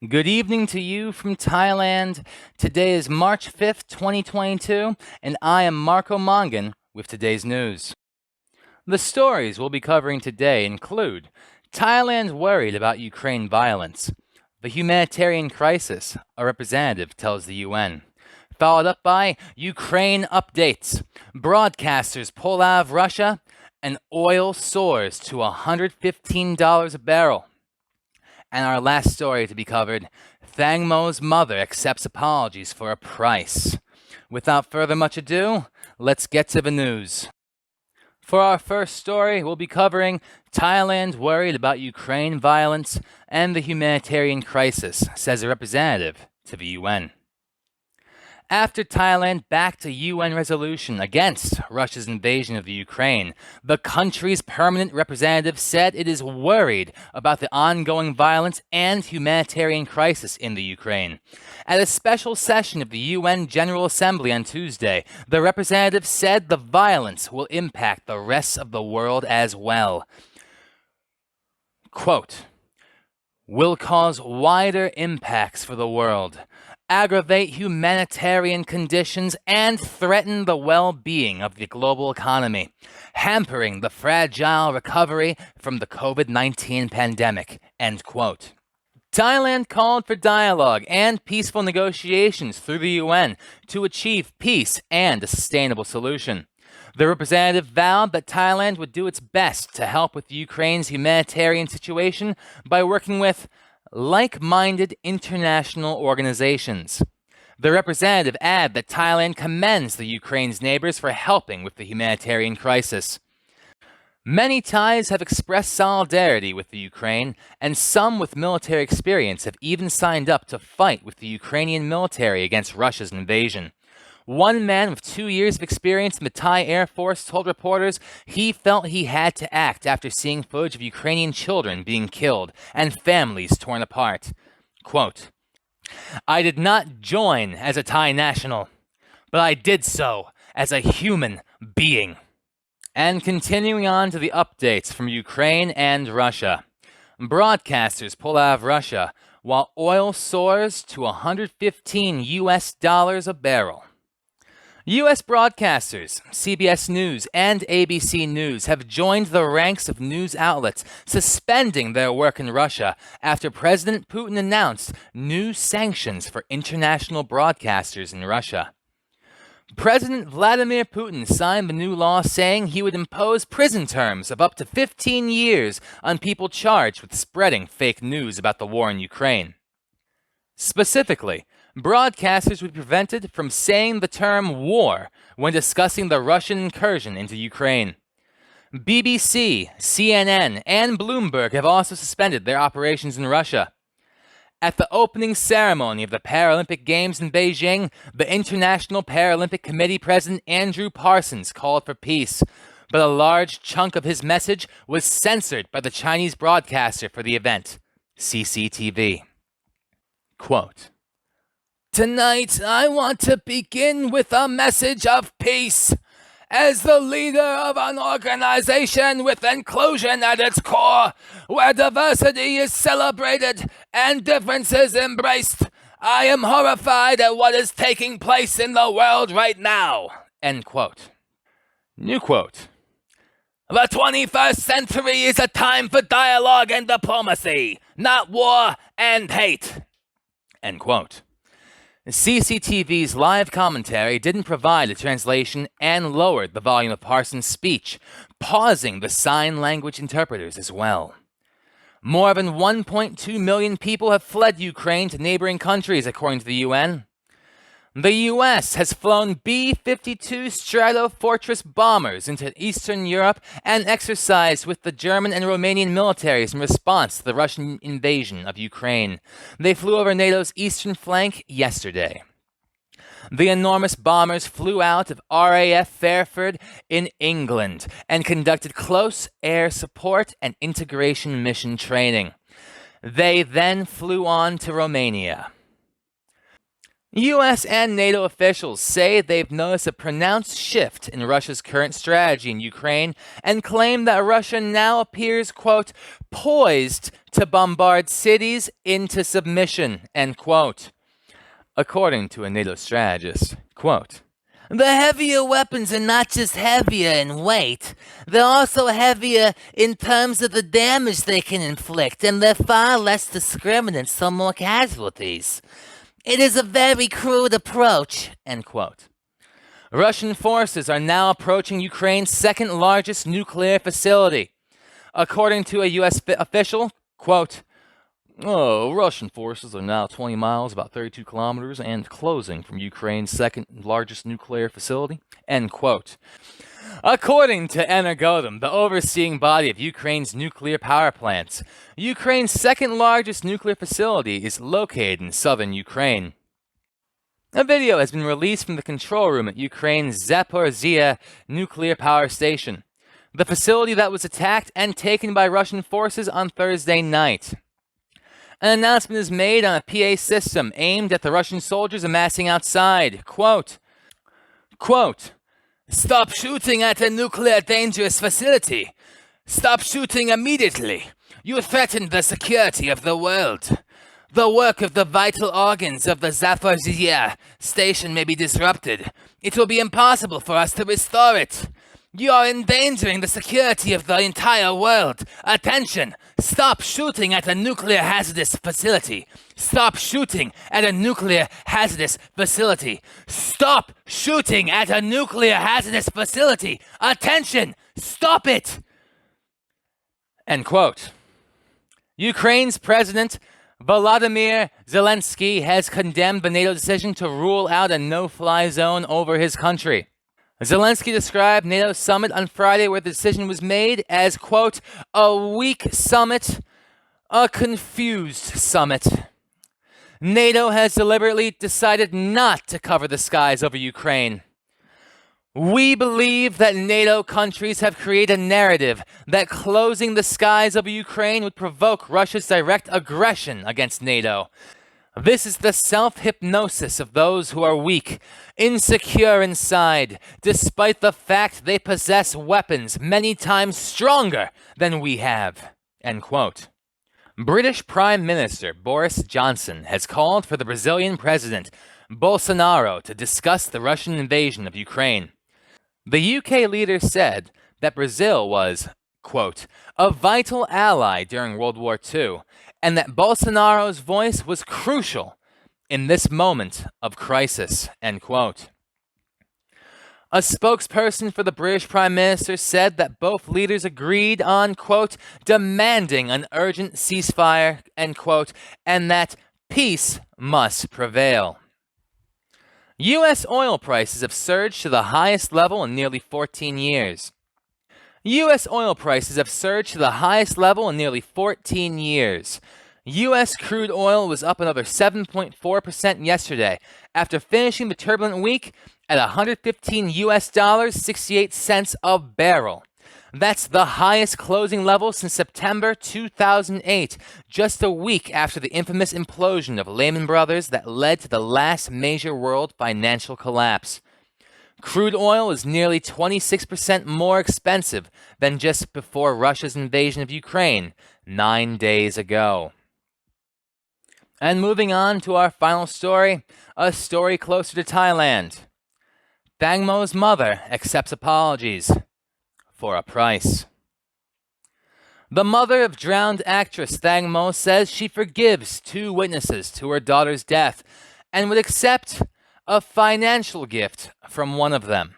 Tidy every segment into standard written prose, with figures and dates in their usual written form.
Good evening to you from Thailand. Today is March 5th, 2022, and I am Marco Mongan with today's news. The stories we'll be covering today include Thailand worried about Ukraine violence, the humanitarian crisis, a representative tells the UN, followed up by Ukraine updates, broadcasters pull out of Russia, and oil soars to $115 a barrel. And our last story to be covered, Thang Mo's mother accepts apologies for a price. Without further much ado, let's get to the news. For our first story, we'll be covering Thailand worried about Ukraine violence and the humanitarian crisis, says a representative to the UN. After Thailand backed a UN resolution against Russia's invasion of the Ukraine, the country's permanent representative said it is worried about the ongoing violence and humanitarian crisis in the Ukraine. At a special session of the UN General Assembly on Tuesday, the representative said the violence will impact the rest of the world as well. Quote, "Will cause wider impacts for the world, aggravate humanitarian conditions, and threaten the well-being of the global economy, hampering the fragile recovery from the COVID-19 pandemic," end quote. Thailand called for dialogue and peaceful negotiations through the UN to achieve peace and a sustainable solution. The representative vowed that Thailand would do its best to help with Ukraine's humanitarian situation by working with like-minded international organizations. The representative added that Thailand commends the Ukraine's neighbors for helping with the humanitarian crisis. Many Thais have expressed solidarity with the Ukraine, and some with military experience have even signed up to fight with the Ukrainian military against Russia's invasion. One man with 2 years of experience in the Thai Air Force told reporters he felt he had to act after seeing footage of Ukrainian children being killed and families torn apart. Quote, "I did not join as a Thai national, but I did so as a human being." And continuing on to the updates from Ukraine and Russia. Broadcasters pull out of Russia while oil soars to $115 a barrel. U.S. broadcasters, CBS News and ABC News, have joined the ranks of news outlets suspending their work in Russia after President Putin announced new sanctions for international broadcasters in Russia. President Vladimir Putin signed the new law saying he would impose prison terms of up to 15 years on people charged with spreading fake news about the war in Ukraine. Specifically, broadcasters would be prevented from saying the term war when discussing the Russian incursion into Ukraine. BBC, CNN, and Bloomberg have also suspended their operations in Russia. At the opening ceremony of the Paralympic Games in Beijing, the International Paralympic Committee President Andrew Parsons called for peace, but a large chunk of his message was censored by the Chinese broadcaster for the event, CCTV. Quote, "Tonight, I want to begin with a message of peace. As the leader of an organization with inclusion at its core, where diversity is celebrated and differences embraced, I am horrified at what is taking place in the world right now." End quote. New quote, "The 21st century is a time for dialogue and diplomacy, not war and hate." End quote. CCTV's live commentary didn't provide a translation and lowered the volume of Parsons' speech, pausing the sign language interpreters as well. More than 1.2 million people have fled Ukraine to neighboring countries, according to the UN. The U.S. has flown B-52 Stratofortress bombers into Eastern Europe and exercised with the German and Romanian militaries in response to the Russian invasion of Ukraine. They flew over NATO's eastern flank yesterday. The enormous bombers flew out of RAF Fairford in England and conducted close air support and integration mission training. They then flew on to Romania. U.S. and NATO officials say they've noticed a pronounced shift in Russia's current strategy in Ukraine and claim that Russia now appears, quote, poised to bombard cities into submission, end quote. According to a NATO strategist, quote, the heavier weapons are not just heavier in weight, they're also heavier in terms of the damage they can inflict, and they're far less discriminant, so more casualties. It is a very crude approach, end quote. Russian forces are now approaching Ukraine's second largest nuclear facility. According to a U.S. official, quote, Russian forces are now 20 miles, about 32 kilometers, and closing from Ukraine's second largest nuclear facility, end quote. According to Energodom, the overseeing body of Ukraine's nuclear power plants, Ukraine's second largest nuclear facility is located in southern Ukraine. A video has been released from the control room at Ukraine's Zaporizhzhia nuclear power station, the facility that was attacked and taken by Russian forces on Thursday night. An announcement is made on a PA system aimed at the Russian soldiers amassing outside. Quote, stop shooting at a nuclear dangerous facility. Stop shooting immediately. You threaten the security of the world. The work of the vital organs of the Zaporizhzhia station may be disrupted. It will be impossible for us to restore it. You are endangering the security of the entire world. Attention! Stop shooting at a nuclear hazardous facility. Stop shooting at a nuclear hazardous facility. Stop shooting at a nuclear hazardous facility. Attention! Stop it! End quote. Ukraine's President Volodymyr Zelensky has condemned the NATO decision to rule out a no-fly zone over his country. Zelensky described NATO's summit on Friday where the decision was made as, quote, a weak summit, a confused summit. NATO has deliberately decided not to cover the skies over Ukraine. We believe that NATO countries have created a narrative that closing the skies over Ukraine would provoke Russia's direct aggression against NATO. This is the self-hypnosis of those who are weak, insecure inside, despite the fact they possess weapons many times stronger than we have. End quote. British Prime Minister Boris Johnson has called for the Brazilian President Bolsonaro to discuss the Russian invasion of Ukraine. The UK leader said that Brazil was, quote, a vital ally during World War II, and that Bolsonaro's voice was crucial in this moment of crisis, end quote. A spokesperson for the British Prime Minister said that both leaders agreed on, quote, demanding an urgent ceasefire, end quote, and that peace must prevail. U.S. oil prices have surged to the highest level in nearly 14 years. U.S. oil prices have surged to the highest level in nearly 14 years. U.S. crude oil was up another 7.4% yesterday after finishing the turbulent week at $115 US 68 cents a barrel. That's the highest closing level since September 2008, just a week after the infamous implosion of Lehman Brothers that led to the last major world financial collapse. Crude oil is nearly 26% more expensive than just before Russia's invasion of Ukraine 9 days ago. And moving on to our final story, a story closer to Thailand. Thang Mo's mother accepts apologies for a price. The mother of drowned actress Thang Mo says she forgives 2 witnesses to her daughter's death and would accept a financial gift from one of them.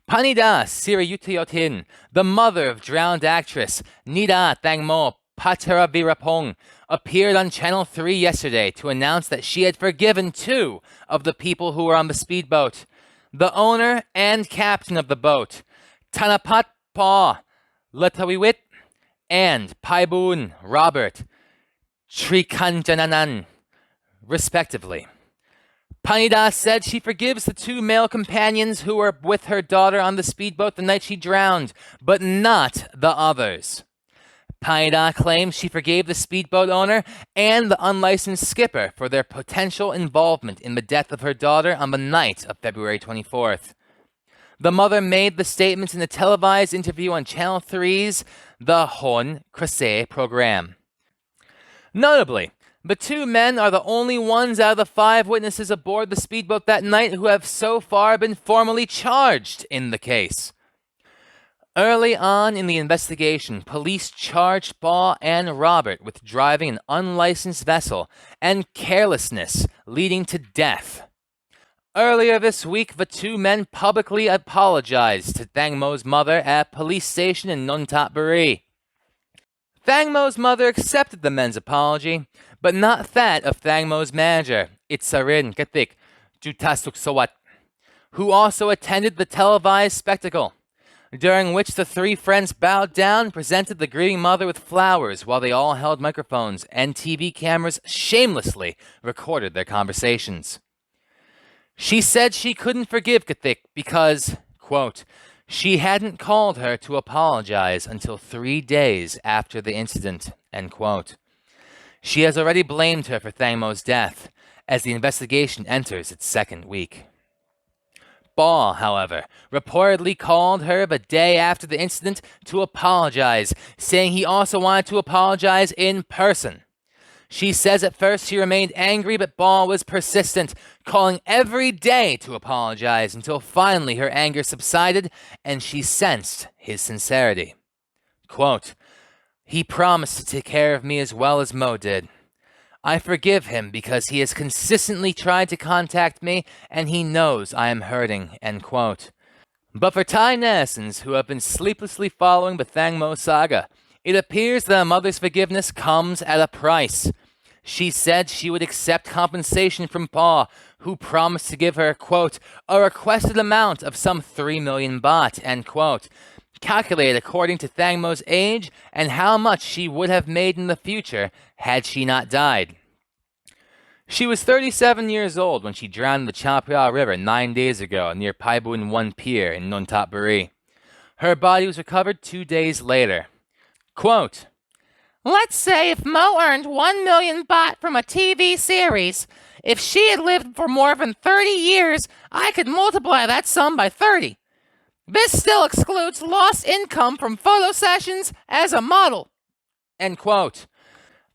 Panida Sirayutoyotin, the mother of drowned actress Nida Thang Mo Pataravirapong, appeared on Channel 3 yesterday to announce that she had forgiven 2 of the people who were on the speedboat. The owner and captain of the boat, Tanapat Pa Latawiwit, and Paibun Robert Trikanjananan, respectively. Panida said she forgives the 2 male companions who were with her daughter on the speedboat the night she drowned, but not the others. Taida claims she forgave the speedboat owner and the unlicensed skipper for their potential involvement in the death of her daughter on the night of February 24th. The mother made the statements in a televised interview on Channel 3's The Hon Krase program. Notably, the two men are the only ones out of the 5 witnesses aboard the speedboat that night who have so far been formally charged in the case. Early on in the investigation, police charged Paul and Robert with driving an unlicensed vessel and carelessness leading to death. Earlier this week, the two men publicly apologized to Thang Mo's mother at a police station in Nonthaburi. Thang Mo's mother accepted the men's apology, but not that of Thang Mo's manager, Itsarin Katik Jutasuk, who also attended the televised spectacle, during which the 3 friends bowed down and presented the grieving mother with flowers while they all held microphones and TV cameras shamelessly recorded their conversations. She said she couldn't forgive Katik because, quote, she hadn't called her to apologize until 3 days after the incident, end quote. She has already blamed her for Thang Mo's death, as the investigation enters its 2nd week. Ball, however, reportedly called her the day after the incident to apologize, saying he also wanted to apologize in person. She says at first she remained angry, but Ball was persistent, calling every day to apologize until finally her anger subsided and she sensed his sincerity. Quote, he promised to take care of me as well as Mo did. I forgive him because he has consistently tried to contact me and he knows I am hurting, end quote. But for Thai netizens who have been sleeplessly following the Thang Mo saga, it appears that a mother's forgiveness comes at a price. She said she would accept compensation from Pa, who promised to give her, quote, a requested amount of some 3 million baht, end quote, calculated according to Thang Mo's age and how much she would have made in the future had she not died. She was 37 years old when she drowned in the Chapra River 9 days ago near Paibun 1 Pier in Nonthaburi. Her body was recovered 2 days later. Quote, let's say if Mo earned 1 million baht from a TV series, if she had lived for more than 30 years, I could multiply that sum by 30. This still excludes lost income from photo sessions as a model, end quote.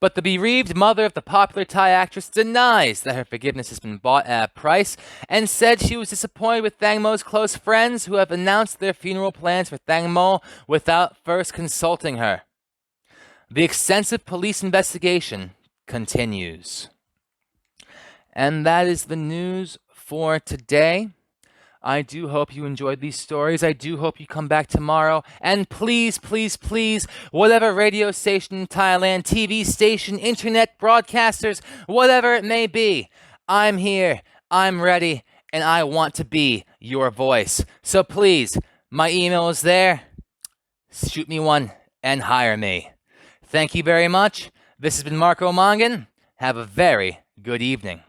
But the bereaved mother of the popular Thai actress denies that her forgiveness has been bought at a price and said she was disappointed with Thang Mo's close friends who have announced their funeral plans for Thang Mo without first consulting her. The extensive police investigation continues. And that is the news for today. I do hope you enjoyed these stories. I do hope you come back tomorrow. And please, please, please, whatever radio station in Thailand, TV station, internet broadcasters, whatever it may be, I'm here, I'm ready, and I want to be your voice. So please, my email is there. Shoot me one and hire me. Thank you very much. This has been Marco Mongan. Have a very good evening.